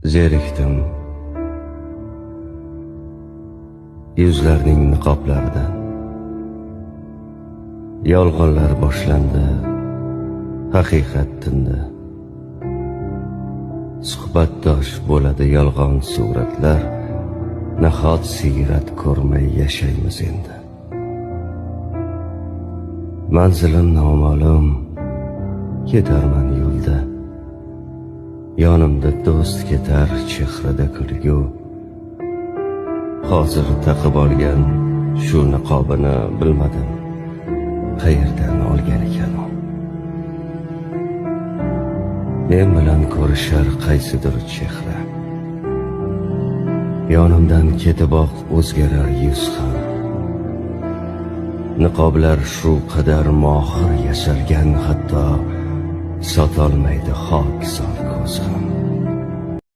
Zerikdim yuzlarning niqoblaridan. Yolg'onlar boshlandi, haqiqat tindi. Suhbatdosh bo'ladi yolg'on suratlar, nahot siyrat ko'rmay yashaymiz endi. Manzilim noma'lum, ketarman yo'lda. Yonimda do'st ketar, chehrada kulgu. Hozir taqib olgan shu niqobini bilmadim, qayerdan olgan ekan u. Men bilan ko'rishar qaysidir chehra. Yonimdan ketiboq o'zgarar yuz ham. Niqoblar shu qadar mohir yasalgan, hatto sotolmaydi xokisor ko'z ham.